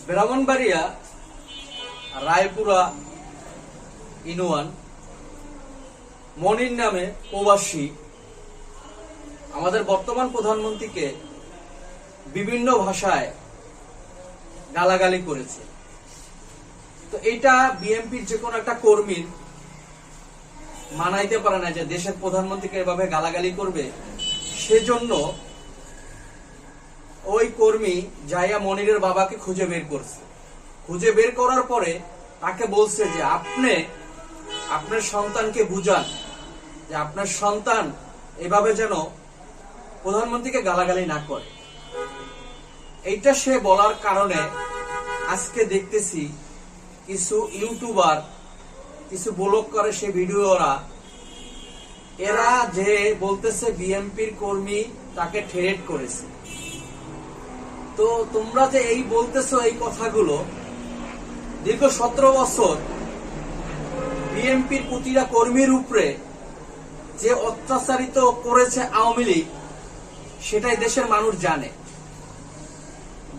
Brahmanbaria Raipura union মনির নামে প্রবাসী আমাদের বর্তমান প্রধানমন্ত্রীকে বিভিন্ন ভাষায় গালাগালি করেছে। তো এটা বিএনপির যে কোনো একটা কর্মীর মানাইতে পারে না যে দেশের প্রধানমন্ত্রীকে এভাবে গালাগালি করবে। সেজন্য ওই কর্মী যাইয়া মনিরের বাবাকে খুঁজে বের করছে। খুঁজে বের করার পরে তাকে বলছে যে আপনি আপনার সন্তানকে বুঝান যে আপনার সন্তান এভাবে যেন প্রধানমন্ত্রীকে গালাগালি না করে। এইটা সে বলার কারণে আজকে দেখতেছি কিছু ইউটিউবার, কিছু ব্লগ করে সে ভিডিওরা, এরা যে বলতেছে বিএনপির কর্মী তাকে থ্রেট করেছে। তো তোমরা যে এই বলতেছো এই কথাগুলো, দীর্ঘ 17 বছর বিএনপির প্রতিটা কর্মীর উপরে যে অত্যাচারিত করেছে আওয়ামী লীগ, সেটাই দেশের মানুষ জানে।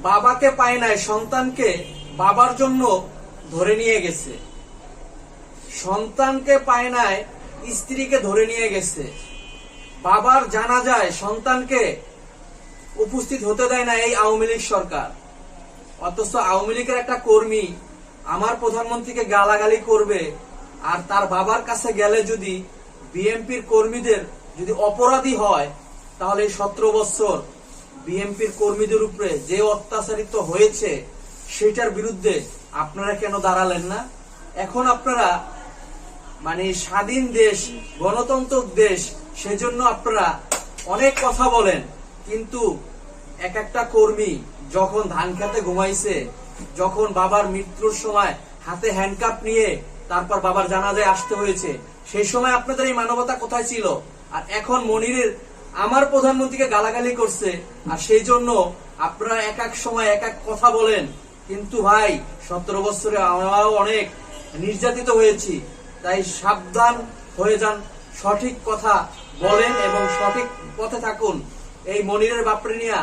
বাবাকে পায় নাই, সন্তানকে বাবার জন্য ধরে নিয়ে গেছে। সন্তানকে পায় নাই, স্ত্রীকে ধরে নিয়ে গেছে। বাবার জানাজায় সন্তানকে উপস্থিত হতে দেয় না এই আওয়ামী লীগ সরকার। অথচ আওয়ামী লীগের একটা কর্মী আমার প্রধানমন্ত্রীকে গালাগালি করবে, আর তার বাবার কাছে গেলে যদি বিএনপির কর্মীদের যদি অপরাধী হয়, তাহলে 17 বছর বিএনপির কর্মীদের উপরে যে অত্যাচারিত হয়েছে সেটার বিরুদ্ধে আপনারা কেন দাঁড়ালেন না? এখন আপনারা স্বাধীন দেশ, গণতন্ত্র দেশ, সেজন্য আপনারা অনেক কথা বলেন, কিন্তু এক একটা কর্মী যখন ধান খেতে ঘুমাইছে, যখন বাবার মৃত্যুর সময় হাতে হ্যান্ডকাপ নিয়ে তারপর বাবার জানাজায় আসতে হয়েছে, সেই সময় আপনাদের এই মানবতা কোথায় ছিল? আর এখন মনিরের আমার প্রধানমন্ত্রীকে গালাগালি করছে, আর সেই জন্য আপনারা এক এক সময় এক এক কথা বলেন। কিন্তু ভাই, 17 বছরে আমরাও অনেক নির্যাতিত হয়েছি। তাই সাবধান হয়ে যান, সঠিক কথা বলেন এবং সঠিক পথে থাকুন। এই মনিরের বাপরে নিয়া